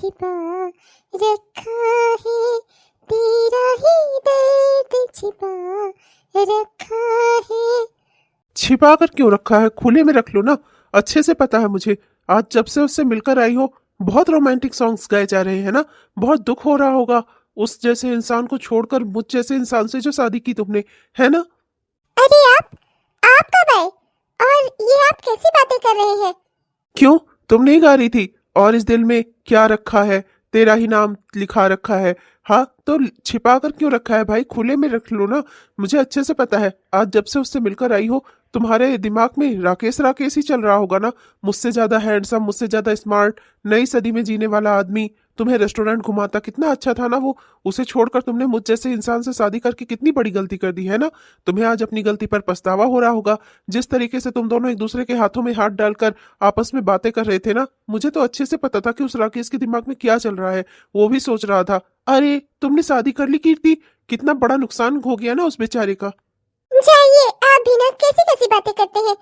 छिपा रखा है, तेरा ही दर्द छिपा रखा है। छिपा कर क्यों रखा है? खुले में रख लो ना। अच्छे से पता है मुझे, आज जब से उससे मिलकर आई हो बहुत रोमांटिक सॉन्ग्स गाए जा रहे हैं ना। बहुत दुख हो रहा होगा उस जैसे इंसान को छोड़कर मुझ जैसे इंसान से जो शादी की तुमने, है ना? अरे आप कब आए और ये आप कैसी बातें कर रहे हैं? क्यों, तुम नहीं गा रही थी? और इस दिल में क्या रखा है, तेरा ही नाम लिखा रखा है। हाँ तो छिपा कर क्यों रखा है भाई? खुले में रख लो ना। मुझे अच्छे से पता है आज जब से उससे मिलकर आई हो तुम्हारे दिमाग में राकेश राकेश ही चल रहा होगा ना। मुझसे ज्यादा हैंडसम, मुझसे ज्यादा स्मार्ट, नई सदी में जीने वाला आदमी, तुम्हें रेस्टोरेंट घुमाता, कितना अच्छा था ना वो। उसे छोड़कर तुमने मुझ जैसे इंसान से शादी करके कितनी बड़ी गलती कर दी है ना। तुम्हें आज अपनी गलती पर पछतावा हो रहा होगा। जिस तरीके से तुम दोनों एक दूसरे के हाथों में हाथ डालकर आपस में बातें कर रहे थे ना, मुझे तो अच्छे से पता था कि उस राकेश के दिमाग में क्या चल रहा है। वो भी सोच रहा था, अरे तुमने शादी कर ली कीर्ति, कितना बड़ा नुकसान हो गया ना उस बेचारे का। जाइए, आप भी ना कैसी कैसी बातें करते हैं।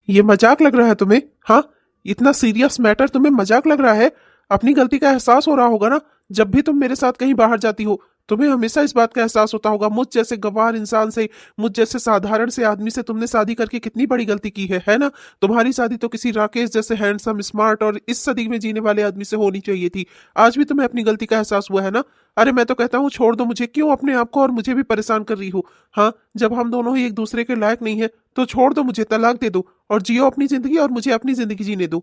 ये मजाक लग रहा है तुम्हें? हाँ, इतना सीरियस मैटर तुम्हें मजाक लग रहा है? अपनी गलती का एहसास हो रहा होगा ना। जब भी तुम मेरे साथ कहीं बाहर जाती हो तुम्हें हमेशा इस बात का एहसास होता होगा मुझ जैसे गंवार इंसान से, मुझ जैसे साधारण से आदमी से तुमने शादी करके कितनी बड़ी गलती की है ना? तुम्हारी शादी तो किसी राकेश जैसे हैंडसम, स्मार्ट और इस सदी में जीने वाले आदमी से होनी चाहिए थी। आज भी तुम्हें अपनी गलती का एहसास हुआ है ना? अरे मैं तो कहता हूँ छोड़ दो मुझे, क्यों अपने आप को और मुझे भी परेशान कर रही हो? हाँ, जब हम दोनों ही एक दूसरे के लायक नहीं है तो छोड़ दो मुझे, तलाक दे दो और जियो अपनी जिंदगी और मुझे अपनी जिंदगी जीने दो।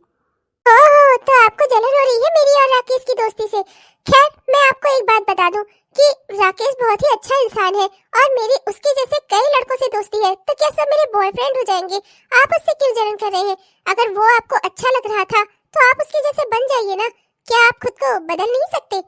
ओह, तो आपको जलन हो रही है मेरी और राकेश की दोस्ती से। खैर, मैं आपको एक बात बता दूं कि राकेश बहुत ही अच्छा इंसान है और मेरी उसके जैसे कई लड़कों से दोस्ती है, तो क्या सब मेरे बॉयफ्रेंड हो जाएंगे? आप उससे क्यों जलन कर रहे हैं? अगर वो आपको अच्छा लग रहा था तो आप उसके जैसे बन जाइए ना। क्या आप खुद को बदल नहीं सकते?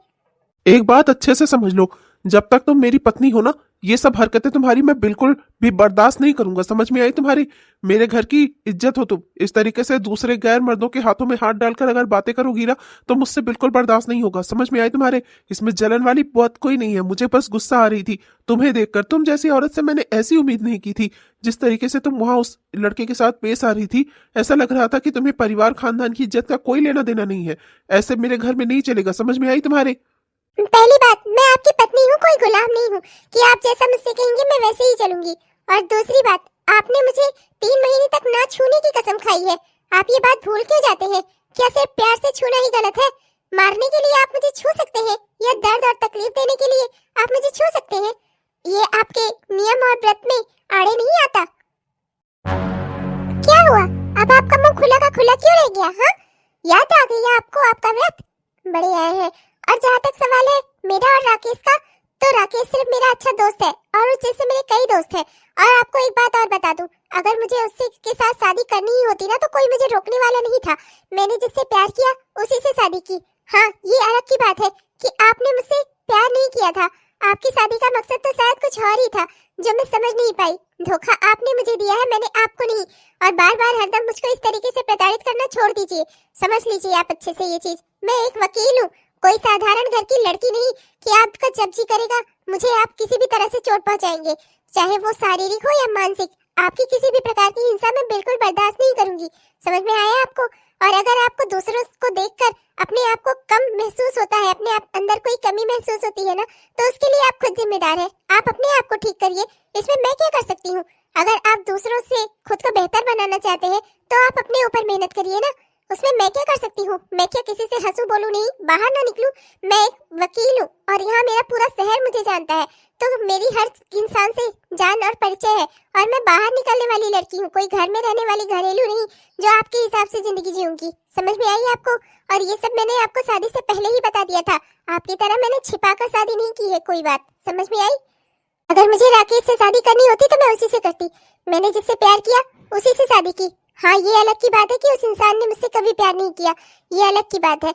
एक बात अच्छे से समझ लो, जब तक तुम मेरी पत्नी हो ना ये सब हरकतें तुम्हारी मैं बिल्कुल भी बर्दाश्त नहीं करूंगा। समझ में आई तुम्हारी? मेरे घर की इज्जत हो तुम, इस तरीके से दूसरे गैर मर्दों के हाथों में हाथ डालकर अगर बातें करोगी ना तो मुझसे बिल्कुल बर्दाश्त नहीं होगा। समझ में आई तुम्हारे? इसमें जलन वाली बात कोई नहीं है, मुझे बस गुस्सा आ रही थी तुम्हें देखकर। तुम जैसी औरत से मैंने ऐसी उम्मीद नहीं की थी। जिस तरीके से तुम वहां उस लड़के के साथ पेश आ रही थी ऐसा लग रहा था कि तुम्हें परिवार खानदान की इज्जत का कोई लेना देना नहीं है। ऐसे मेरे घर में नहीं चलेगा। समझ में आई तुम्हारे? पहली बात, मैं आपकी पत्नी हूँ, कोई गुलाम नहीं हूँ कि आप जैसा मुझसे कहेंगे मैं वैसे ही चलूंगी। और दूसरी बात, आपने मुझे 3 महीने तक ना छूने की कसम खाई है। आप ये बात भूल क्यों जाते हैं? क्या सिर्फ प्यार से छूना ही गलत है? मारने के लिए आप मुझे छू सकते हैं या दर्द और तकलीफ देने के लिए आप मुझे छू सकते हैं। ये आपके नियम और व्रत में आड़े नहीं आता। क्या हुआ? अब आपका मुंह खुला का खुला क्यों रह गया? हाँ, याद आ गया आपको आपका व्रत? बड़े आए हैं। और जहाँ तक सवाल है मेरा और राकेश का, तो राकेश सिर्फ मेरा अच्छा दोस्त है और उस जैसे मेरे कई दोस्त हैं। और आपको एक बात और बता दूं, अगर मुझे उससे के साथ शादी करनी ही होती ना तो कोई मुझे रोकने वाला नहीं था। मैंने जिससे प्यार किया उसी से शादी की। हाँ, ये अलग की बात है कि आपने मुझसे प्यार नहीं किया था। आपकी शादी का मकसद तो शायद कुछ और ही था जो मैं समझ नहीं पाई। धोखा आपने मुझे दिया है, मैंने आपको नहीं। और बार बार हरदम मुझको इस तरीके से प्रताड़ित करना छोड़ दीजिए। समझ लीजिए आप अच्छे से ये चीज। मैं एक वकील हूँ, कोई साधारण घर की लड़की नहीं कि आपका जब जी करेगा मुझे आप किसी भी तरह से चोट पहुंचाएंगे, चाहे वो शारीरिक हो या मानसिक। आपकी किसी भी प्रकार की हिंसा मैं बिल्कुल बर्दाश्त नहीं करूंगी। समझ में आया आपको? और अगर आपको दूसरों को देखकर अपने आप को कम महसूस होता है, अपने आप अंदर कोई कमी महसूस होती है ना, तो उसके लिए आप खुद जिम्मेदार हैं। आप अपने आप को ठीक करिए, इसमें मैं क्या कर सकती हूँ? अगर आप दूसरों से खुद को बेहतर बनाना चाहते हैं तो आप अपने ऊपर मेहनत करिए ना, उसमें मैं क्या कर सकती हूँ? मैं क्या किसी से हंसू बोलूं नहीं, बाहर ना निकलूं? मैं एक वकील हूँ और यहाँ मेरा पूरा शहर मुझे जानता है, तो मेरी हर इंसान से जान और परिचय है। और मैं बाहर निकलने वाली लड़की हूँ, कोई घर में रहने वाली घरेलू नहीं जो आपके हिसाब से जिंदगी जीऊंगी। समझ में आई आपको? और ये सब मैंने आपको शादी से पहले ही बता दिया था। आपकी तरह मैंने छिपाकर शादी नहीं की है कोई बात। समझ में आई? अगर मुझे राकेश से शादी करनी होती तो मैं उसी से करती। मैंने जिससे प्यार किया उसी से शादी की। हाँ, ये अलग की बात है कि उस इंसान ने मुझसे कभी प्यार नहीं किया, ये अलग की बात है।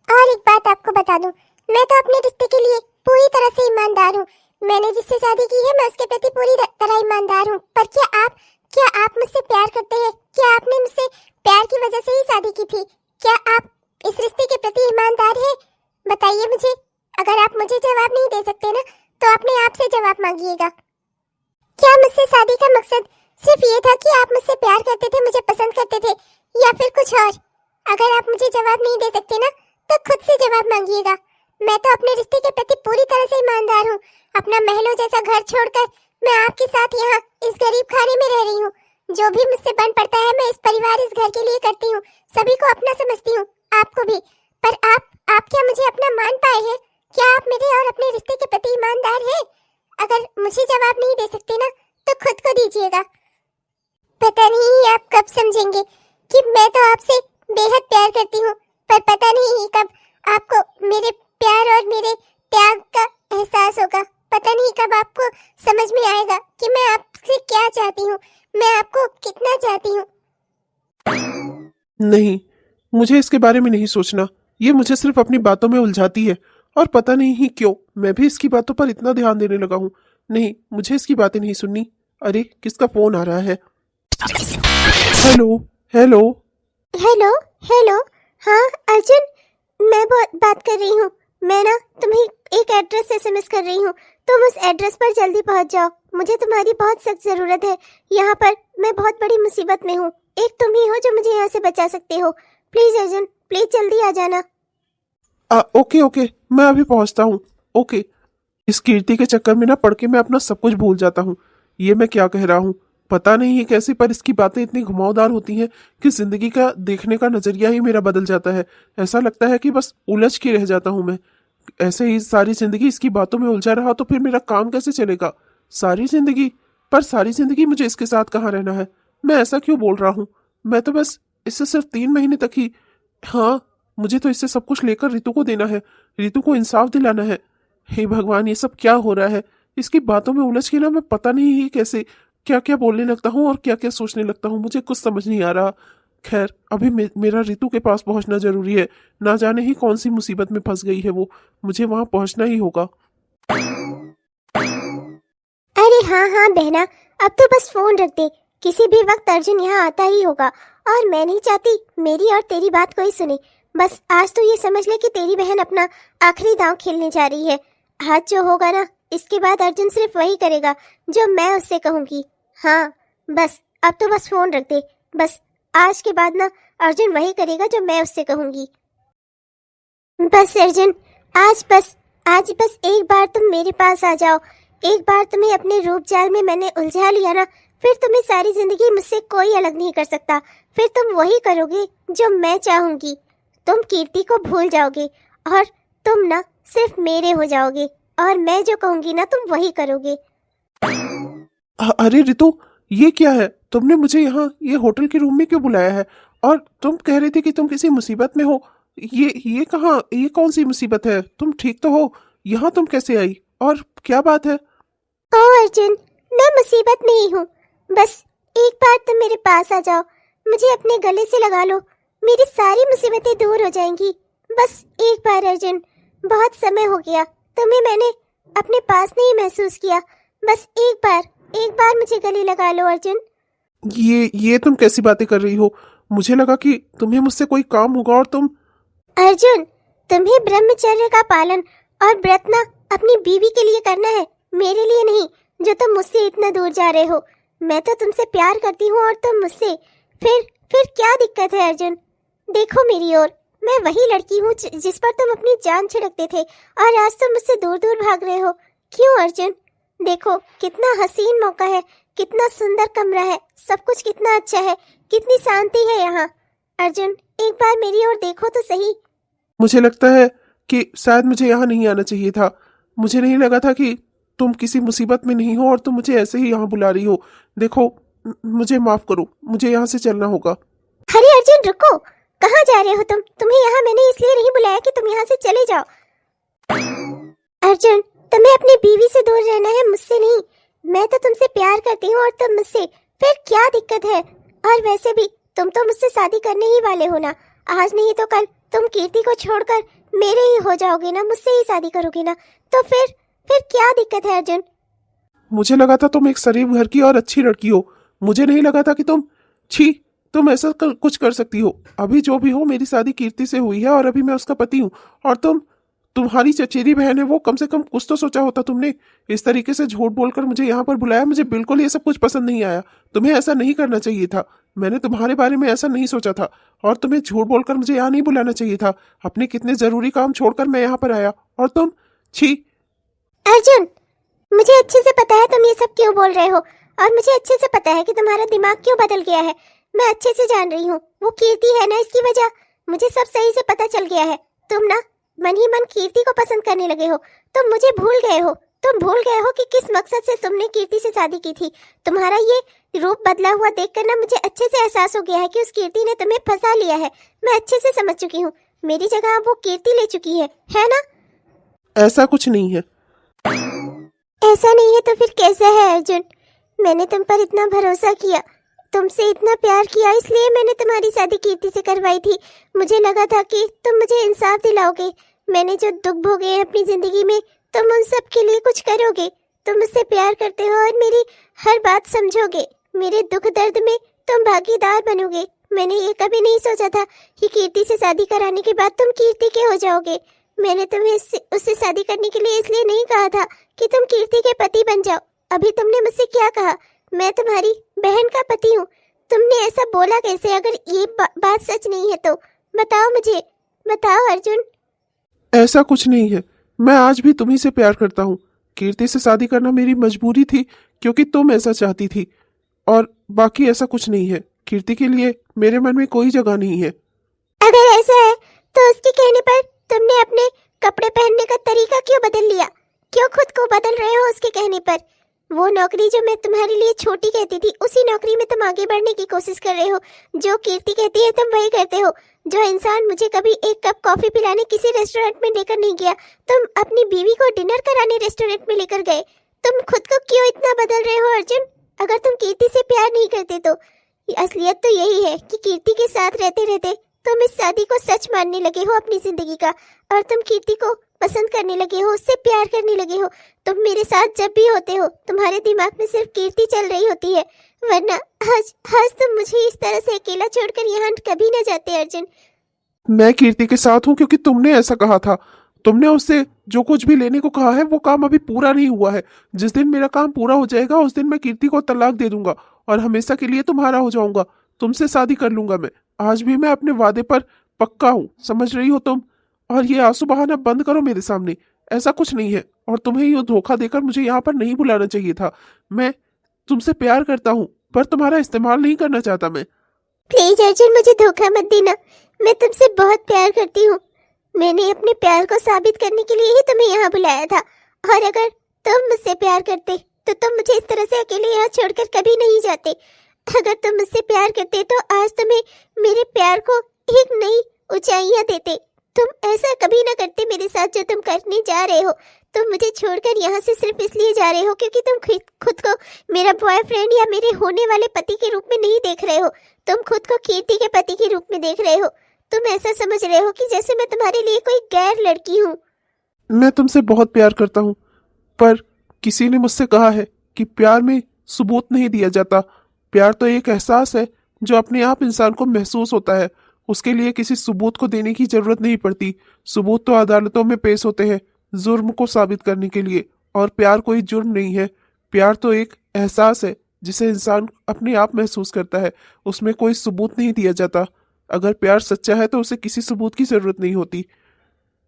और एक बात आपको बता दूं, मैं तो अपने रिश्ते के लिए पूरी तरह से ईमानदार हूँ। मैंने जिससे शादी की है मैं उसके प्रति पूरी तरह ईमानदार हूँ। पर क्या आप मुझसे प्यार करते हैं? क्या आपने मुझसे प्यार की वजह से ही शादी की थी? क्या आप इस रिश्ते के प्रति ईमानदार हैं? बताइए मुझे। अगर आप मुझे जवाब नहीं दे सकते ना तो अपने आप से जवाब मांगिएगा। क्या मुझसे शादी का मकसद सिर्फ ये था कि आप मुझसे प्यार करते थे, मुझे पसंद करते थे, या फिर कुछ और? अगर आप मुझे जवाब नहीं दे सकते ना तो खुद से जवाब मांगिएगा। मैं तो अपने रिश्ते के प्रति पूरी तरह से ईमानदार हूँ। अपना महलों जैसा घर छोड़कर मैं आपके साथ यहाँ इस गरीब खाने में रह रही हूँ। जो भी मुझसे बन पड़ता है मैं इस परिवार इस घर के लिए करती हूँ। सभी को अपना समझती हूँ, आपको भी। पर आप क्या मुझे अपना मान पाए हैं? क्या आप मेरे और अपने रिश्ते के प्रति ईमानदार हैं? अगर मुझे जवाब नहीं दे सकते ना तो खुद को दीजिएगा। पता नहीं आप कब समझेंगे कि मैं तो आपसे बेहद प्यार करती हूँ, पर पता नहीं कब आपको मेरे प्यार और मेरे त्याग का एहसास होगा। पता नहीं कब आपको समझ में आएगा कि मैं आपसे क्या चाहती हूँ, मैं आपको कितना चाहती हूँ। नहीं, मुझे इसके बारे में नहीं सोचना। ये मुझे सिर्फ अपनी बातों में उलझाती है और पता नहीं ही क्यों मैं भी इसकी बातों पर इतना ध्यान देने लगा हूँ। नहीं, मुझे इसकी बातें नहीं सुननी। अरे, किसका फोन आ रहा है? Hello hello hello hello. हाँ अर्जुन, मैं बात कर रही हूँ। मैं ना तुम्हें एक एड्रेस एसएमएस कर रही हूँ, तुम उस एड्रेस पर जल्दी पहुँच जाओ। मुझे तुम्हारी बहुत सख्त जरूरत है। यहाँ पर मैं बहुत बड़ी मुसीबत में हूँ। एक तुम ही हो जो मुझे यहाँ से बचा सकते हो। प्लीज अर्जुन, प्लीज जल्दी आ जाना। ओके ओके, मैं अभी पहुंचता हूँ। ओके। इस कीर्ति के चक्कर में ना पड़ के मैं अपना सब कुछ भूल जाता हूँ। ये मैं क्या कह रहा हूँ पता नहीं है कैसे, पर इसकी बातें इतनी घुमावदार होती हैं कि जिंदगी का देखने का नजरिया ही मेरा बदल जाता है। ऐसा लगता है कि बस उलझ के रह जाता हूँ मैं। ऐसे ही सारी जिंदगी इसकी बातों में उलझा रहा तो फिर मेरा काम कैसे चलेगा? सारी जिंदगी मुझे इसके साथ कहाँ रहना है? मैं ऐसा क्यों बोल रहा हूँ? मैं तो बस इससे सिर्फ 3 महीने तक ही। हाँ, मुझे तो इससे सब कुछ लेकर रितु को देना है, रितु को इंसाफ दिलाना है। हे भगवान, ये सब क्या हो रहा है? इसकी बातों में उलझ के ना मैं पता नहीं ही कैसे क्या क्या बोलने लगता हूँ और क्या क्या सोचने लगता हूँ। मुझे कुछ समझ नहीं आ रहा। खैर, अभी मेरा रितु के पास पहुंचना जरूरी है। ना जाने ही कौन सी मुसीबत में फंस गई है वो। मुझे वहां पहुंचना ही होगा। अरे हाँ हाँ बहना, अब तो बस फोन रख दे। किसी भी वक्त अर्जुन यहाँ आता ही होगा और मैं नहीं चाहती मेरी और तेरी बात कोई सुने। बस आज तो ये समझ ले कि तेरी बहन अपना आखिरी दांव खेलने जा रही है। आज जो होगा ना, इसके बाद अर्जुन सिर्फ वही करेगा जो मैं उससे कहूंगी। हाँ बस, अब तो बस फोन रख दे। बस आज के बाद ना अर्जुन वही करेगा जो मैं उससे कहूंगी। बस अर्जुन, आज बस एक बार तुम मेरे पास आ जाओ। एक बार तुम्हें अपने रूप जाल में मैंने उलझा लिया ना, फिर तुम्हें सारी जिंदगी मुझसे कोई अलग नहीं कर सकता। फिर तुम वही करोगे जो मैं चाहूंगी। तुम कीर्ति को भूल जाओगे और तुम ना सिर्फ मेरे हो जाओगे और मैं जो कहूंगी ना तुम वही करोगे। अरे रितु, ये क्या है? तुमने मुझे यहाँ ये होटल के रूम में क्यों बुलाया है? और तुम कह रही थी कि तुम किसी मुसीबत में हो। ये कहाँ, ये कौन सी मुसीबत है? तुम ठीक तो हो? यहाँ तुम कैसे आई और क्या बात है? ओ अर्जुन, मैं मुसीबत में ही हूँ। बस एक बार तुम मेरे पास आ जाओ, मुझे अपने गले से लगा लो, मेरी सारी मुसीबतें दूर हो जाएंगी। बस एक बार अर्जुन, बहुत समय हो गया तुम्हें मैंने अपने पास नहीं महसूस किया। बस एक बार मुझे गले लगा लो अर्जुन। ये तुम कैसी बातें कर रही हो? मुझे लगा कि तुम्हें मुझसे कोई काम होगा और तुम। अर्जुन, तुम्हें ब्रह्मचर्य का पालन और व्रत ना अपनी बीवी के लिए करना है, मेरे लिए नहीं जो तुम मुझसे इतना दूर जा रहे हो। मैं तो तुमसे प्यार करती हूँ और तुम मुझसे। फिर क्या दिक्कत है अर्जुन? देखो मेरी ओर, मैं वही लड़की हूँ जिस पर तुम अपनी जान छिड़कते थे और आज तुम मुझसे दूर दूर भाग रहे हो। क्यों अर्जुन? देखो कितना हसीन मौका है, कितना सुंदर कमरा है, सब कुछ कितना अच्छा है, कितनी शांति है यहाँ। अर्जुन, एक बार मेरी ओर देखो तो सही। मुझे लगता है कि शायद मुझे यहाँ नहीं आना चाहिए था। मुझे नहीं लगा था कि तुम किसी मुसीबत में नहीं हो और तुम मुझे ऐसे ही यहाँ बुला रही हो। देखो, मुझे माफ करो, मुझे यहाँ से चलना होगा। अरे अर्जुन रुको, कहाँ जा रहे हो तुम? तुम्हें यहाँ मैंने इसलिए नहीं बुलाया कि तुम यहाँ से चले जाओ। अर्जुन, तुम्हें अपनी बीवी से दूर रहना है, मुझसे नहीं। मैं तो तुमसे प्यार करती हूँ और तुम मुझसे। फिर क्या दिक्कत है? और वैसे भी तुम तो मुझसे शादी करने ही वाले हो ना। आज नहीं तो कल तुम कीर्ति को छोड़कर मेरे ही हो जाओगे ना, मुझसे ही शादी करोगे ना। तो फिर क्या दिक्कत है अर्जुन? मुझे लगा था तुम एक शरीफ घर की और अच्छी लड़की हो। मुझे नहीं लगा था कि तुम ऐसा कुछ कर सकती हो। अभी जो भी हो, मेरी शादी कीर्ति से हुई है और अभी मैं उसका पति हूँ और तुम तुम्हारी चचेरी बहन है वो, कम से कम कुछ तो सोचा होता तुमने। इस तरीके से झूठ बोलकर मुझे यहाँ पर बुलाया, मुझे बिल्कुल ये सब कुछ पसंद नहीं आया। तुम्हें ऐसा नहीं करना चाहिए था, मैंने तुम्हारे बारे में ऐसा नहीं सोचा था। और तुम्हें झूठ बोलकर मुझे यहाँ नहीं बुलाना चाहिए था। अपने कितने जरूरी काम छोड़कर मैं यहाँ पर आया, और तुम छी। अर्जुन, मुझे अच्छे से पता है तुम ये सब क्यों बोल रहे हो, और मुझे अच्छे से पता है कि तुम्हारा दिमाग क्यों बदल गया है। मैं अच्छे से जान रही हूँ, वो कीर्ति है ना, इसकी वजह मुझे सब सही से पता चल गया है। तुम ना मन ही मन कीर्ति को पसंद करने लगे हो। तुम मुझे भूल गए हो। तुम भूल गए हो कि किस मकसद से तुमने कीर्ति से शादी की थी। तुम्हारा ये रूप बदला हुआ देखकर ना मुझे अच्छे से एहसास हो गया है कि उस कीर्ति ने तुम्हें फंसा लिया है। मैं अच्छे से समझ चुकी हूँ, मेरी जगह वो कीर्ति ले चुकी है ना? ऐसा कुछ नहीं है। ऐसा नहीं है तो फिर कैसा है अर्जुन? मैंने तुम पर इतना भरोसा किया, तुमसे इतना प्यार किया, इसलिए मैंने तुम्हारी शादी कीर्ति से करवाई थी। मुझे लगा था कि तुम मुझे इंसाफ दिलाओगे। मैंने जो दुख भोगे हैं अपनी जिंदगी में, तुम उन सब के लिए कुछ करोगे। तुम मुझसे प्यार करते हो और मेरी हर बात समझोगे। मेरे दुख दर्द में तुम भागीदार बनोगे। मैंने ये कभी नहीं सोचा था कि कीर्ति से शादी कराने के बाद तुम कीर्ति के हो जाओगे। मैंने तुम्हें उससे शादी करने के लिए इसलिए नहीं कहा था कि तुम कीर्ति के पति बन जाओ। अभी तुमने मुझसे क्या कहा? मैं तुम्हारी बहन का पति हूँ। तुमने ऐसा बोला कैसे? अगर ये बात सच नहीं है तो बताओ मुझे, बताओ अर्जुन। ऐसा कुछ नहीं है, मैं आज भी तुम्ही से प्यार करता हूँ। कीर्ति से शादी करना मेरी मजबूरी थी, क्योंकि तुम ऐसा चाहती थी, और बाकी ऐसा कुछ नहीं है। कीर्ति के लिए मेरे मन में कोई जगह नहीं है। अगर ऐसा है तो उसके कहने पर तुमने अपने कपड़े पहनने का तरीका क्यों बदल लिया? क्यों खुद को बदल रहे हो उसके कहने पर? वो नौकरी जो मैं तुम्हारे लिए छोटी कहती थी, उसी नौकरी में तुम आगे बढ़ने की कोशिश कर रहे हो। जो कीर्ति कहती है तुम वही करते हो। जो इंसान मुझे कभी एक कप कॉफी पिलाने किसी रेस्टोरेंट में लेकर नहीं गया, तुम अपनी बीवी को डिनर कराने रेस्टोरेंट में लेकर गए। तुम खुद को क्यों इतना बदल रहे हो अर्जुन? अगर तुम कीर्ति से प्यार नहीं करते तो असलियत तो यही है कि कीर्ति के साथ रहते रहते तुम इस शादी को सच मानने लगे हो अपनी जिंदगी का, और तुम कीर्ति को पसंद करने लगे हो, उससे प्यार करने लगे हो। तुम मेरे साथ जब भी होते हो तुम्हारे दिमाग में सिर्फ कीर्ति चल रही होती है, वरना आज तुम मुझे इस तरह से अकेला छोड़कर यहाँ कभी न जाते अर्जुन। मैं कीर्ति के साथ हूँ क्योंकि तुमने ऐसा कहा था। तुमने उससे जो कुछ भी लेने को कहा है वो काम अभी पूरा नहीं हुआ है। जिस दिन मेरा काम पूरा हो जाएगा उस दिन मैं कीर्ति को तलाक दे दूंगा और हमेशा के लिए तुम्हारा हो जाऊंगा। तुमसे शादी कर लूंगा मैं। आज भी मैं अपने वादे पर पक्का हूँ, समझ रही हो तुम? और ये आंसू बहाना बंद करो मेरे सामने। ऐसा कुछ नहीं है, और तुम्हें ये धोखा देकर मुझे यहाँ पर नहीं बुलाना चाहिए था। मैं तुमसे प्यार करता हूँ, पर तुम्हारा इस्तेमाल नहीं करना चाहता मैं। प्लीज अर्जुन, मुझे धोखा मत देना। मैं तुमसे बहुत प्यार करती हूँ। मैंने अपने प्यार को साबित करने के लिए ही तुम्हें यहाँ बुलाया था, और अगर तुम मुझसे प्यार करते तो तुम मुझे इस तरह से अकेले यहाँ छोड़कर कभी नहीं जाते। अगर तुम मुझसे प्यार करते तो आज तुम्हें मेरे प्यार को एक नई ऊंचाइयां देते। तुम ऐसा कभी ना करते मेरे साथ जो तुम करने जा रहे हो। तुम मुझे छोड़कर यहाँ से सिर्फ इसलिए जा रहे हो क्योंकि तुम खुद को मेरा बॉयफ्रेंड या मेरे होने वाले पति के रूप में नहीं देख रहे हो। तुम खुद को कीर्ति के पति के रूप में देख रहे हो। तुम ऐसा समझ रहे हो कि जैसे मैं तुम्हारे लिए कोई गैर लड़की हूँ। मैं तुमसे बहुत प्यार करता हूँ, पर किसी ने मुझसे कहा है कि प्यार में सबूत नहीं दिया जाता। प्यार तो एक एहसास है जो अपने आप इंसान को महसूस होता है। उसके लिए किसी सबूत को देने की जरूरत नहीं पड़ती। सबूत तो अदालतों में पेश होते हैं जुर्म को साबित करने के लिए, और प्यार कोई जुर्म नहीं है। प्यार तो एक एहसास है जिसे इंसान अपने आप महसूस करता है। उसमें कोई सबूत नहीं दिया जाता। अगर प्यार सच्चा है तो उसे किसी सबूत की जरूरत नहीं होती।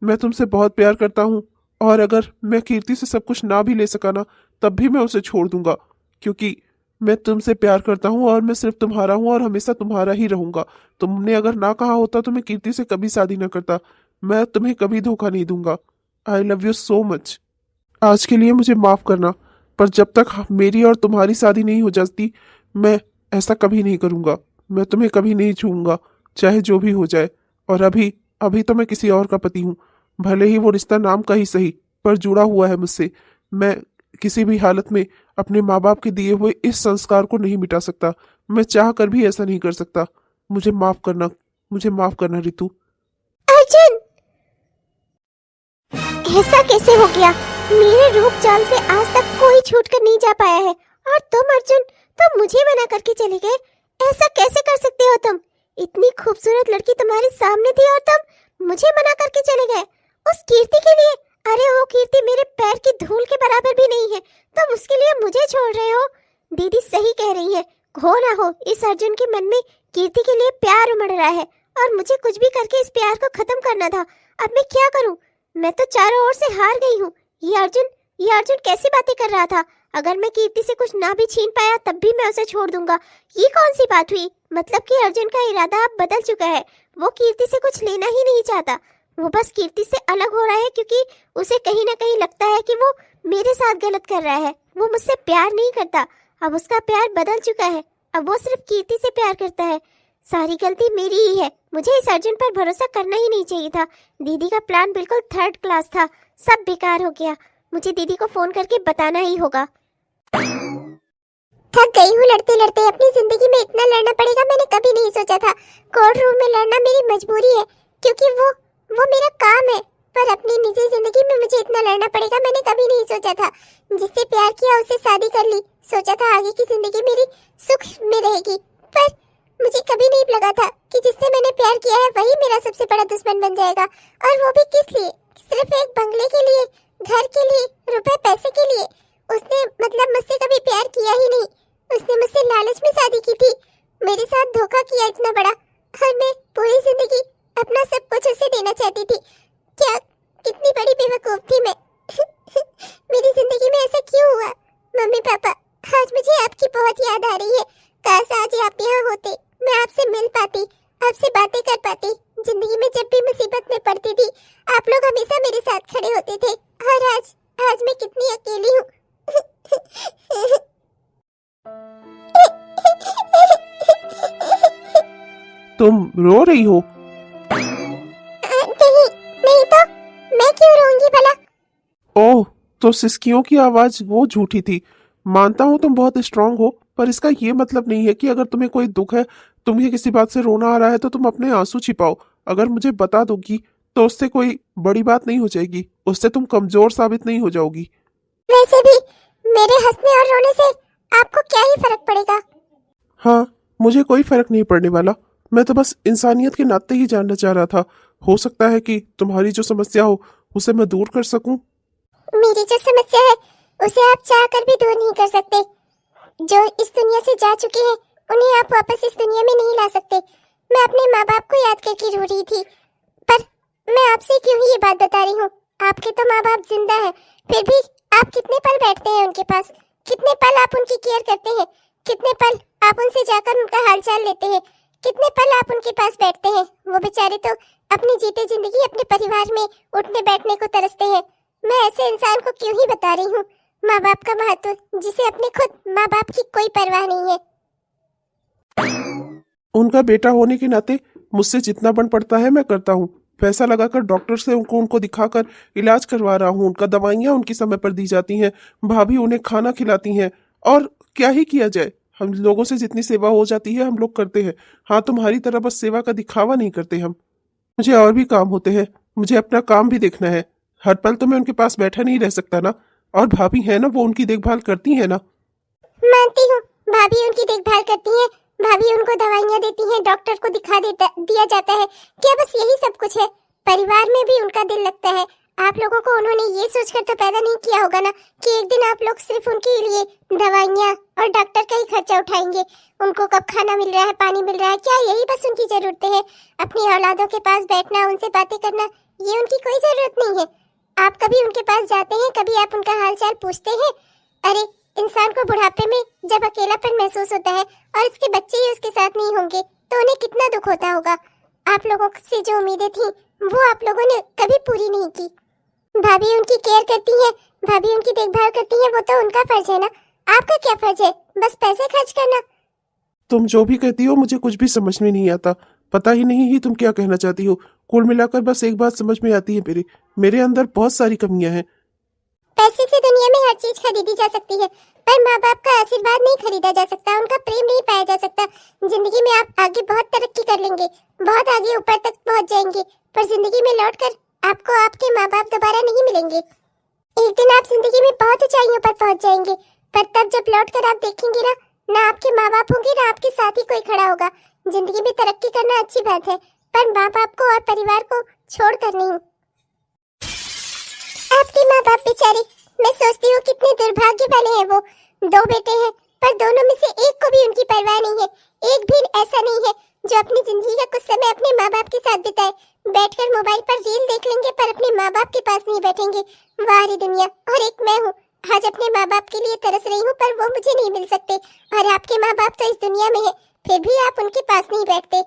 मैं तुमसे बहुत प्यार करता हूँ, और अगर मैं कीर्ति से सब कुछ ना भी ले सका ना, तब भी मैं उसे छोड़ दूंगा, क्योंकि मैं तुमसे प्यार करता हूँ और मैं सिर्फ तुम्हारा हूँ और हमेशा तुम्हारा ही रहूंगा। तुमने अगर ना कहा होता तो मैं कीर्ति से कभी शादी ना करता। मैं तुम्हें कभी धोखा नहीं दूंगा। I love you so much. आज के लिए मुझे माफ करना, पर जब तक मेरी और तुम्हारी शादी नहीं हो जाती मैं ऐसा कभी नहीं करूंगा। मैं तुम्हें कभी नहीं छूऊंगा, चाहे जो भी हो जाए। और अभी तो मैं किसी और का पति हूँ। भले ही वो रिश्ता नाम का ही सही, पर जुड़ा हुआ है मुझसे। मैं किसी भी हालत में अपने माँ बाप के दिए हुए इस संस्कार को नहीं मिटा सकता। मैं चाह कर भी ऐसा नहीं कर सकता। मुझे माफ करना रितु। अर्जुन, ऐसा कैसे हो गया? मेरे रूप चाल से आज तक कोई छूट कर नहीं जा पाया है, और तुम अर्जुन, तुम मुझे मना करके चले गए। ऐसा कैसे कर सकते हो तुम? इतनी खूबसूरत लड़की तुम्हारे सामने थी और तुम मुझे मना करके चले गए। उस कीर्ति के लिए? अरे वो कीर्ति मेरे पैर की धूल के बराबर भी नहीं है, तुम उसके लिए मुझे छोड़ रहे हो? दीदी सही कह रही है, हो ना हो इस अर्जुन के मन में कीर्ति के लिए प्यार उमड़ रहा है और मुझे कुछ भी करके इस प्यार को खत्म करना था। अब मैं क्या करूं? मैं तो चारों ओर से हार गई हूँ। ये अर्जुन कैसी बातें कर रहा था? अगर मैं कीर्ति से कुछ ना भी छीन पाया तब भी मैं उसे छोड़ दूंगा। ये कौन सी बात हुई? मतलब कि अर्जुन का इरादा अब बदल चुका है, वो कीर्ति से कुछ लेना ही नहीं चाहता। वो बस कीर्ति से अलग हो रहा है क्योंकि उसे कहीं ना कहीं लगता है कि वो मेरे साथ गलत कर रहा है। वो मुझसे प्यार नहीं करता, अब उसका प्यार बदल चुका है। अब वो सिर्फ कीर्ति से प्यार करता है। सारी गलती मेरी ही है, मुझे इस अर्जुन पर भरोसा करना ही नहीं चाहिए था। दीदी का प्लान बिल्कुल थर्ड क्लास था, सब बेकार हो गया। मुझे दीदी को फोन करके बताना ही होगा। थक गई हूँ लड़ते लड़ते, अपनी जिंदगी में इतना लड़ना पड़ेगा मैंने कभी नहीं सोचा था। कोर्ट रूम में लड़ना मेरी मजबूरी है क्योंकि वो मेरा काम है, पर अपनी निजी जिंदगी में मुझे इतना लड़ना पड़ेगा मैंने कभी नहीं सोचा था। जिससे प्यार किया उससे शादी कर ली, सोचा था आगे की जिंदगी मेरी सुख में रहेगी, पर मुझे कभी नहीं लगा था कि जिससे मैंने प्यार किया है वही मेरा सबसे बड़ा दुश्मन बन जाएगा। और वो भी किस लिए? सिर्फ एक बंगले के लिए, घर के लिए, रुपए पैसे के लिए। उसने मतलब मुझसे कभी प्यार किया ही नहीं। उसने मुझसे लालच में शादी की थी, मेरे साथ धोखा किया इतना बड़ा, और मैं पूरी जिंदगी अपना सब कुछ उसे देना चाहती थी। क्या कितनी बड़ी बेवकूफ थी मैं। मेरी जिंदगी में ऐसा क्यों हुआ? मम्मी पापा, आज मुझे आपकी बहुत याद आ रही है। काश आज आप यहाँ होते, मैं आपसे मिल पाती, आपसे बातें कर पाती। जिंदगी में जब भी मुसीबत में पड़ती थी आप लोग हमेशा मेरे साथ खड़े होते थे, और आज मैं कितनी अकेली हूँ। तुम रो रही हो? नहीं तो मैं क्यों रोऊंगी भला? ओह, तो सिसकियों की आवाज वो झूठी थी। मानता हूँ तुम बहुत स्ट्रांग हो, पर इसका ये मतलब नहीं है कि अगर तुम्हें कोई दुख है, तुम्हें किसी बात से रोना आ रहा है तो तुम अपने आंसू छिपाओ। अगर मुझे बता दोगी तो उससे कोई बड़ी बात नहीं हो जाएगी, उससे तुम कमजोर साबित नहीं हो जाओगी। वैसे भी मेरे हंसने और रोने से आपको क्या ही फर्क पड़ेगा? हाँ, मुझे कोई फर्क नहीं पड़ने वाला। मैं तो बस इंसानियत के नाते ही जानना चाह रहा था। हो सकता है कि तुम्हारी जो समस्या हो उसे मैं दूर कर सकूं। मेरी जो समस्या है उसे आप चाह कर भी दूर नहीं कर सकते। जो इस दुनिया से जा चुके हैं उन्हें आप वापस इस दुनिया में नहीं ला सकते। मैं अपने माँ बाप को याद करके रो रही थी, पर मैं आपसे क्यों ही ये बात बता रही हूँ? आपके तो माँ बाप जिंदा है, फिर भी आप कितने पल बैठते हैं उनके पास? कितने पल आप उनकी केयर करते हैं? कितने पल आप उनसे जाकर उनका हालचाल लेते हैं? कितने पल आप उनके पास बैठते हैं? वो बेचारे तो अपनी जीते जिंदगी अपने परिवार में उठने बैठने को तरसते हैं। मैं ऐसे इंसान को क्यों ही बता रही हूँ माँ बाप का महत्व, जिसे अपने खुद माँ बाप की कोई परवाह नहीं है। उनका बेटा होने के नाते मुझसे जितना बन पड़ता है मैं करता हूँ। पैसा लगाकर डॉक्टर से उनको दिखाकर इलाज करवा रहा हूँ। उनका दवाइयाँ उनकी समय पर दी जाती हैं, भाभी उन्हें खाना खिलाती हैं, और क्या ही किया जाए। हम लोगों से जितनी सेवा हो जाती है हम लोग करते हैं। हाँ, तुम्हारी तरह बस सेवा का दिखावा नहीं करते हम। मुझे और भी काम होते हैं, मुझे अपना काम भी देखना है। हर पल तो मैं उनके पास बैठा नहीं रह सकता ना। और भाभी है ना, वो उनकी देखभाल करती है ना। मानती हूँ भाभी उनकी देखभाल करती है, भाभी उनको दवाइयाँ देती हैं, डॉक्टर को दिया जाता है। क्या बस यही सब कुछ है? परिवार में भी उनका दिल लगता है। आप लोगों को उन्होंने ये सोचकर तो पैदा नहीं किया होगा ना कि एक दिन आप लोग सिर्फ उनके लिए दवाइयाँ और डॉक्टर का ही खर्चा उठाएंगे। उनको कब खाना मिल रहा है, पानी मिल रहा है, क्या यही बस उनकी जरूरतें हैं? अपनी औलादों के पास बैठना, उनसे बातें करना, ये उनकी कोई जरूरत नहीं है। आप कभी उनके पास जाते हैं? कभी आप उनका हालचाल पूछते हैं? अरे इंसान को बुढ़ापे में जब अकेलापन महसूस होता है और उसके बच्चे ही उसके साथ नहीं होंगे तो उन्हें कितना दुख होता होगा। आप लोगों से जो उम्मीदें थी वो आप लोगों ने कभी पूरी नहीं की। भाभी उनकी केयर करती है, भाभी उनकी देखभाल करती है, वो तो उनका फर्ज है ना। आपका क्या फर्ज है? बस पैसे खर्च करना। तुम जो भी कहती हो मुझे कुछ भी समझ में नहीं आता। पता ही नहीं तुम क्या कहना चाहती हो। कुल मिलाकर बस एक बात समझ में आती है, मेरे अंदर बहुत सारी कमियां हैं। पैसे से दुनिया में हर चीज खरीदी जा सकती है, पर माँ बाप का आशीर्वाद नहीं खरीदा जा सकता, उनका प्रेम नहीं पाया जा सकता। जिंदगी में आप आगे बहुत तरक्की कर लेंगे, बहुत आगे ऊपर तक पहुँच जाएंगे, पर जिंदगी में लौटकर आपको आपके माँ बाप दोबारा नहीं मिलेंगे। एक दिन आप जिंदगी में बहुत ऊंचाइयों पर पहुँच जाएंगे, पर तब जब लौटकर आप देखेंगे ना आपके माँ बाप होंगे ना आपके साथ ही कोई खड़ा होगा। जिंदगी में तरक्की करना अच्छी बात है, पर माँ बाप को और परिवार को छोड़ कर नहीं। आपके माँ बाप बेचारे, मैं सोचती हूँ कितने दुर्भाग्य वाले हैं वो। 2 बेटे हैं पर दोनों में से एक को भी उनकी परवाह नहीं है। एक भी ऐसा नहीं है जो अपनी जिंदगी का कुछ समय अपने माँ बाप के साथ बिताए। बैठकर मोबाइल पर रील देख लेंगे पर अपने माँ बाप के पास नहीं बैठेंगे। वाह रे दुनिया। और एक मैं हूँ, आज अपने माँ बाप के लिए तरस रही हूँ पर वो मुझे नहीं मिल सकते। और आपके माँ बाप तो इस दुनिया में है, फिर भी आप उनके पास नहीं बैठते।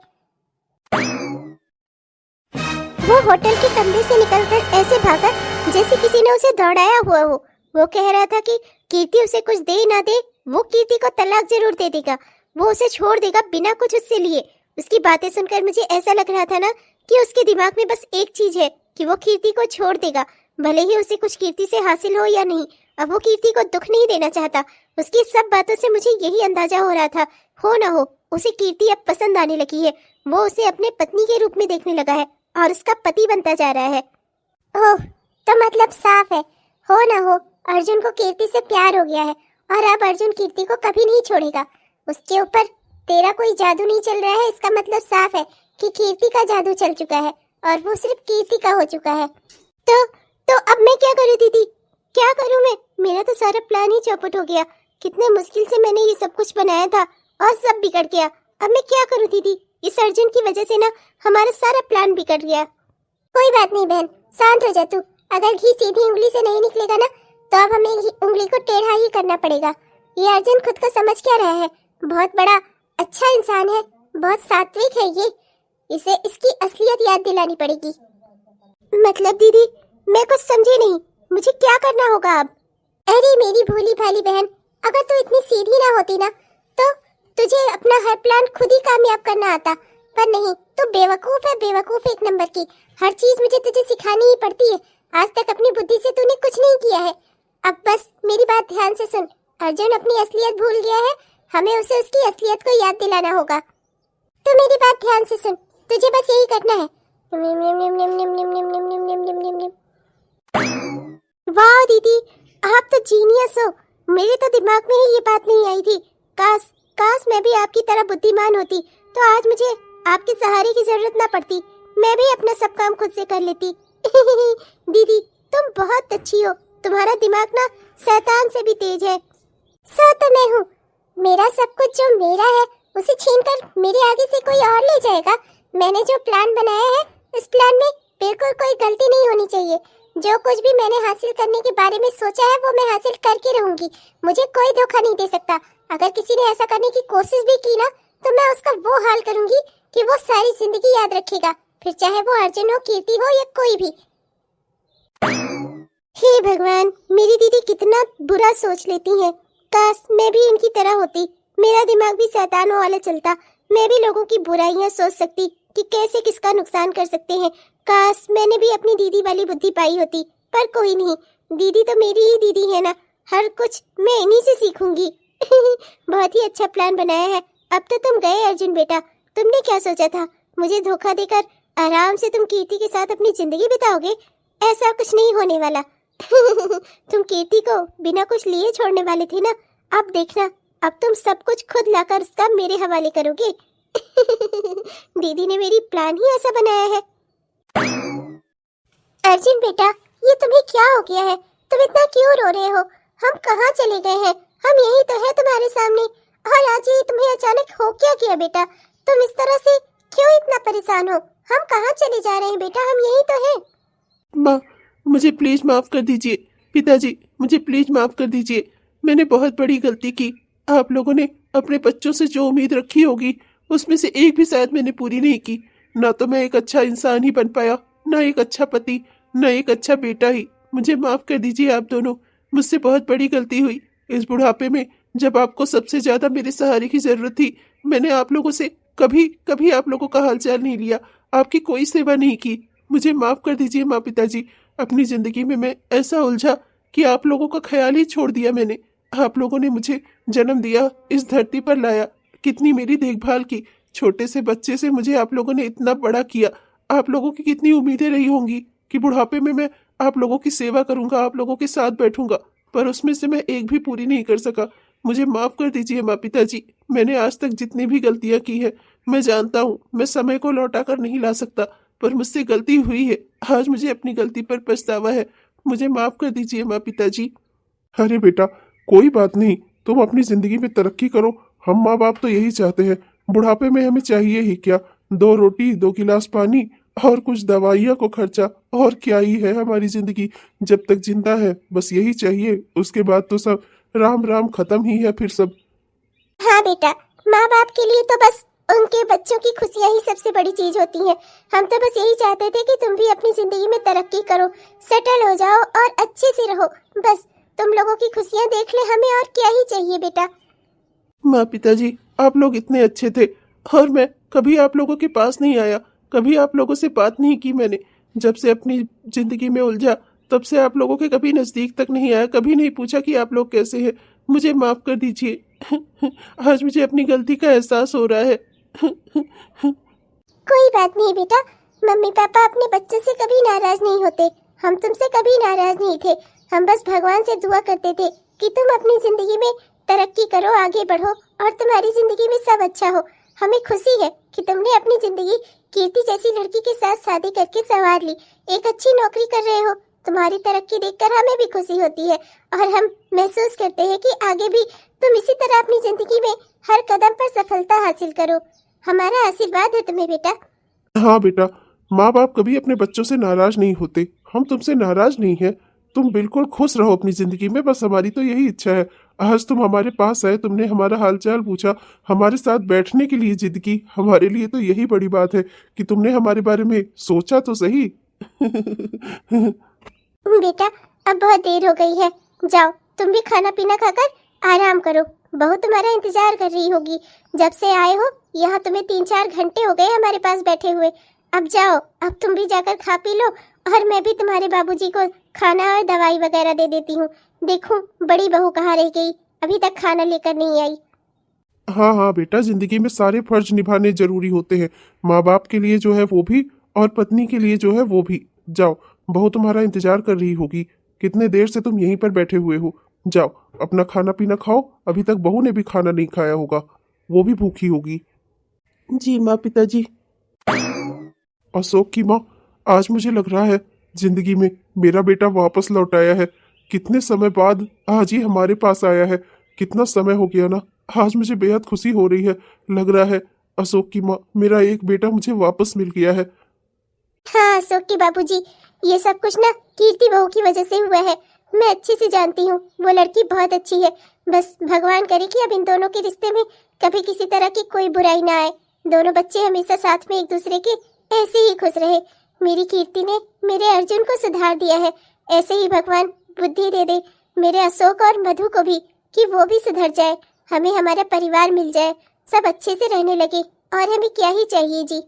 वो होटल के कमरे से निकलकर ऐसे भागा जैसे किसी ने उसे दौड़ाया हुआ हो। वो कह रहा था कि कीर्ति उसे कुछ दे ना दे, वो कीर्ति को तलाक जरूर दे देगा, वो उसे छोड़ देगा बिना कुछ उससे लिए। उसकी बातें सुनकर मुझे ऐसा लग रहा था ना कि उसके दिमाग में बस एक चीज है कि वो कीर्ति को छोड़ देगा, भले ही उसे कुछ कीर्ति से हासिल हो या नहीं। अब वो कीर्ति को दुख नहीं देना चाहता। उसकी सब बातों से मुझे यही अंदाजा हो रहा था, हो ना हो उसे कीर्ति अब पसंद आने लगी है। वो उसे अपने पत्नी के रूप में देखने लगा है और उसका पति बनता जा रहा है। ओह, तो मतलब साफ है, हो ना हो अर्जुन को कीर्ति से प्यार हो गया है और अब अर्जुन कीर्ति को कभी नहीं छोड़ेगा। उसके ऊपर तेरा कोई जादू नहीं चल रहा है, इसका मतलब साफ है कि कीर्ति का जादू चल चुका है और वो सिर्फ कीर्ति का हो चुका है। तो अब मैं क्या करूं दीदी, क्या करूं मैं? मेरा तो सारा प्लान ही चौपट हो गया। कितने मुश्किल से मैंने ये सब कुछ बनाया था और सब बिगड़ गया। अब मैं क्या करूं दीदी? इस अर्जुन की वजह से ना हमारा सारा प्लान बिगड़ गया। कोई बात नहीं बहन, शांत हो जा तू। अगर घी सीधी उंगली से नहीं निकलेगा ना तो अब हमें उंगली को टेढ़ा ही करना पड़ेगा। ये अर्जुन खुद को समझ क्या रहा है? बहुत बड़ा अच्छा इंसान है, बहुत सात्विक है ये। इसे इसकी असलियत याद दिलानी पड़ेगी। मतलब दीदी मैं कुछ समझी नहीं, मुझे क्या करना होगा अब? अरे मेरी भोली भाली बहन, अगर तू इतनी सीधी ना होती ना तो तुझे अपना हर प्लान खुद ही कामयाब करना आता। पर नहीं, तू बेवकूफ है, बेवकूफ एक नंबर की। हर चीज मुझे तुझे सिखानी ही पड़ती है। आज तक अपनी बुद्धि से तूने कुछ नहीं किया है। अब बस मेरी बात ध्यान से सुन। अर्जुन अपनी असलियत भूल गया है, हमें उसे उसकी असलियत को याद दिलाना होगा। तो मेरी बात ध्यान से सुन, तुझे बस यही करना है। वाह दीदी, आप तो जीनियस हो। मेरे तो दिमाग में ही ये बात नहीं आई थी। काश मैं भी आपकी तरह बुद्धिमान होती तो आज मुझे आपके सहारे की जरूरत ना पड़ती, मैं भी अपना सब काम खुद से कर लेती। दीदी तुम बहुत अच्छी हो, तुम्हारा दिमाग ना शैतान से भी तेज है। सो तो मैं हूँ, मेरा सब कुछ जो मेरा है उसे छीनकर मेरे आगे से कोई और ले जाएगा। मैंने जो प्लान बनाया है इस प्लान में बिल्कुल कोई गलती नहीं होनी चाहिए। जो कुछ भी मैंने हासिल करने के बारे में सोचा है वो मैं हासिल करके रहूंगी। मुझे कोई धोखा नहीं दे सकता। अगर किसी ने ऐसा करने की कोशिश भी की ना तो मैं उसका वो हाल करूंगी कि वो सारी जिंदगी याद रखेगा, फिर चाहे वो अर्जुन हो, कीर्ति हो या कोई भी। हे भगवान, मेरी दीदी कितना बुरा सोच लेती है। काश मैं भी इनकी तरह होती, मेरा दिमाग भी शैतानों वाला चलता। मैं भी लोगों की बुराइयां सोच सकती कि कैसे किसका नुकसान कर सकते हैं। काश मैंने भी अपनी दीदी वाली बुद्धि पाई होती, पर कोई नहीं। दीदी तो मेरी ही दीदी है ना, हर कुछ मैं इन्हीं से सीखूंगी। बहुत ही अच्छा प्लान बनाया है। अब तो तुम गए अर्जुन बेटा, तुमने क्या सोचा था? मुझे धोखा देकर आराम से तुम कीर्ति के साथ अपनी जिंदगी बिताओगे? ऐसा कुछ नहीं होने वाला। तुम कीर्ति को बिना कुछ लिए छोड़ने वाले थे ना, अब देखना, अब तुम सब कुछ खुद लाकर उसका मेरे हवाले करोगे। दीदी ने मेरी प्लान ही ऐसा बनाया है। अर्जुन बेटा, ये तुम्हें क्या हो गया है? तुम इतना क्यों रो रहे हो? हम कहाँ चले गए हैं? हम यही तो है तुम्हारे सामने। और आज ये तुम्हें अचानक हो क्या गया बेटा? तुम इस तरह से क्यों इतना परेशान हो? हम कहाँ चले जा रहे हैं बेटा? हम यही तो हैं। माँ, मुझे प्लीज माफ कर दीजिए। पिताजी, मुझे प्लीज माफ कर दीजिए। मैंने बहुत बड़ी गलती की। आप लोगों ने अपने बच्चों से जो उम्मीद रखी होगी उसमें से एक भी शायद मैंने पूरी नहीं की। ना तो मैं एक अच्छा इंसान ही बन पाया, ना एक अच्छा पति, ना एक अच्छा बेटा ही। मुझे माफ कर दीजिए आप दोनों, मुझसे बहुत बड़ी गलती हुई। इस बुढ़ापे में जब आपको सबसे ज्यादा मेरे सहारे की जरूरत थी, मैंने आप लोगों से कभी आप लोगों का हालचाल नहीं लिया, आपकी कोई सेवा नहीं की। मुझे माफ कर दीजिए माँ पिताजी। अपनी जिंदगी में मैं ऐसा उलझा कि आप लोगों का ख्याल ही छोड़ दिया मैंने। आप लोगों ने मुझे जन्म दिया, इस धरती पर लाया, कितनी मेरी देखभाल की। छोटे से बच्चे से मुझे आप लोगों ने इतना बड़ा किया। आप लोगों की कितनी उम्मीदें रही होंगी कि बुढ़ापे में मैं आप लोगों की सेवा करूंगा, आप लोगों के साथ बैठूंगा, पर उसमें से मैं एक भी पूरी नहीं कर सका। मुझे माफ कर दीजिए माँ पिताजी। मैंने आज तक जितनी भी गलतियां की है, मैं जानता हूँ मैं समय को लौटा कर नहीं ला सकता, पर मुझसे गलती हुई है। आज मुझे अपनी गलती पर पछतावा है। मुझे माफ कर दीजिए माँ पिताजी। अरे बेटा, कोई बात नहीं, तुम अपनी जिंदगी में तरक्की करो। हम माँ बाप तो यही चाहते हैं। बुढ़ापे में हमें चाहिए ही क्या, 2 रोटी 2 गिलास पानी और कुछ दवाइयाँ को खर्चा, और क्या ही है हमारी जिंदगी। जब तक जिंदा है बस यही चाहिए, उसके बाद तो सब राम राम खत्म ही है फिर सब। हाँ बेटा, माँ बाप के लिए तो बस उनके बच्चों की खुशियाँ ही सबसे बड़ी चीज होती हैं। हम तो बस यही चाहते थे कि तुम भी अपनी जिंदगी में तरक्की करो, सेटल हो जाओ और अच्छे से रहो। बस तुम लोगों की खुशियाँ देख ले, हमें और क्या ही चाहिए बेटा। माँ पिताजी, आप लोग इतने अच्छे थे और मैं कभी आप लोगों के पास नहीं आया, कभी आप लोगों से बात नहीं की मैंने। जब से अपनी जिंदगी में उलझा तब से आप लोगों के कभी नजदीक तक नहीं आया, कभी नहीं पूछा कि आप लोग कैसे हैं। मुझे माफ कर दीजिए। आज मुझे अपनी गलती का एहसास हो रहा है। कोई बात नहीं बेटा, मम्मी पापा अपने बच्चों से कभी नाराज नहीं होते। हम तुमसे कभी नाराज नहीं थे। हम बस भगवान से दुआ करते थे कि तुम अपनी जिंदगी में तरक्की करो, आगे बढ़ो और तुम्हारी जिंदगी में सब अच्छा हो। हमें खुशी है कि तुमने अपनी जिंदगी कीर्ति जैसी लड़की के साथ शादी करके संवार ली, एक अच्छी नौकरी कर रहे हो। तुम्हारी तरक्की देखकर हमें भी खुशी होती है और हम महसूस करते हैं कि आगे भी तुम इसी तरह अपनी जिंदगी में हर कदम पर सफलता हासिल करो। हमारा आशीर्वाद है तुम्हें बेटा। हाँ बेटा, माँ बाप कभी अपने बच्चों से नाराज नहीं होते। हम तुमसे नाराज नहीं हैं। तुम बिल्कुल खुश रहो अपनी जिंदगी में, बस हमारी तो यही इच्छा है। आज तुम हमारे पास आए, तुमने हमारा हालचाल पूछा, हमारे साथ बैठने के लिए जिद की। हमारे लिए तो यही बड़ी बात है कि तुमने हमारे बारे में सोचा तो सही। बेटा, अब बहुत देर हो गई है, जाओ तुम भी खाना पीना खाकर आराम करो। बहू तुम्हारा इंतजार कर रही होगी। जब से आए हो यहाँ तुम्हें 3-4 घंटे हो गए हमारे पास बैठे हुए। अब जाओ, अब तुम भी जाकर खा पी लो और मैं भी तुम्हारे बाबूजी को खाना और दवाई वगैरह दे देती हूँ। देखूं बड़ी बहू कहाँ रह गई, अभी तक खाना लेकर नहीं आई। हाँ हाँ बेटा, जिंदगी में सारे फर्ज निभाने जरूरी होते हैं। माँ बाप के लिए जो है वो भी, और पत्नी के लिए जो है वो भी। जाओ, बहू तुम्हारा इंतजार कर रही होगी। कितने देर से तुम यहीं पर बैठे हुए हो। जाओ अपना खाना पीना खाओ, अभी तक बहू ने भी खाना नहीं खाया होगा, वो भी भूखी होगी। जी माँ पिताजी। अशोक की माँ, आज मुझे लग रहा है जिंदगी में मेरा बेटा वापस लौट आया है। कितने समय बाद आज ही हमारे पास आया है। कितना समय हो गया ना। आज मुझे बेहद खुशी हो रही है। लग रहा है अशोक की माँ, मेरा एक बेटा मुझे वापस मिल गया है। हाँ अशोक के बाबूजी, ये सब कुछ ना कीर्ति बहू की वजह से हुआ है। मैं अच्छे से जानती हूँ, वो लड़की बहुत अच्छी है। बस भगवान करे कि अब इन दोनों के रिश्ते में कभी किसी तरह की कोई बुराई ना आए। दोनों बच्चे हमेशा साथ में एक दूसरे के ऐसे ही खुश रहे। मेरी कीर्ति ने मेरे अर्जुन को सुधार दिया है, ऐसे ही भगवान बुद्धि दे दे मेरे अशोक और मधु को भी, कि वो भी सुधर जाए, हमें हमारा परिवार मिल जाए, सब अच्छे से रहने लगे। और हमें क्या ही चाहिए जी।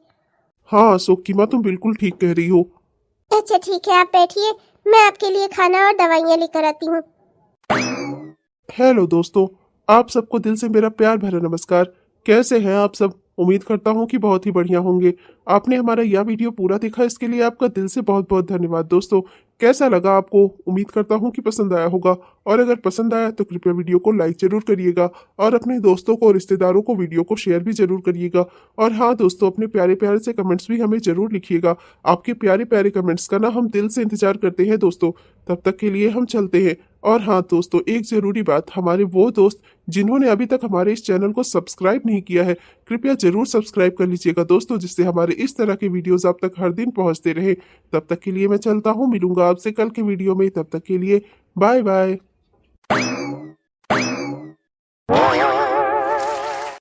हाँ अशोक की माँ, तुम बिल्कुल ठीक कह रही हो। अच्छा ठीक है, आप बैठिए, मैं आपके लिए खाना और दवाइयाँ लेकर आती हूँ। हेलो दोस्तों, आप सबको दिल से मेरा प्यार भरा नमस्कार। कैसे हैं आप सब? उम्मीद करता हूं कि बहुत ही बढ़िया होंगे। आपने हमारा यह वीडियो पूरा देखा, इसके लिए आपका दिल से बहुत बहुत धन्यवाद। दोस्तों, कैसा लगा आपको? उम्मीद करता हूं कि पसंद आया होगा, और अगर पसंद आया तो कृपया वीडियो को लाइक जरूर करिएगा और अपने दोस्तों को, रिश्तेदारों को वीडियो को शेयर भी जरूर करिएगा। और हाँ दोस्तों, अपने प्यारे प्यारे से कमेंट्स भी हमें जरूर लिखिएगा। आपके प्यारे प्यारे कमेंट्स का ना हम दिल से इंतजार करते हैं दोस्तों। तब तक के लिए हम चलते हैं। और हाँ दोस्तों, एक जरूरी बात, हमारे वो दोस्त जिन्होंने अभी तक हमारे इस चैनल को सब्सक्राइब नहीं किया है, कृपया जरूर सब्सक्राइब कर लीजिएगा दोस्तों, जिससे हमारे इस तरह के वीडियोस आप तक हर दिन पहुंचते रहे। तब तक के लिए मैं चलता हूँ, मिलूंगा आपसे कल के वीडियो में। तब तक के लिए बाय बाय।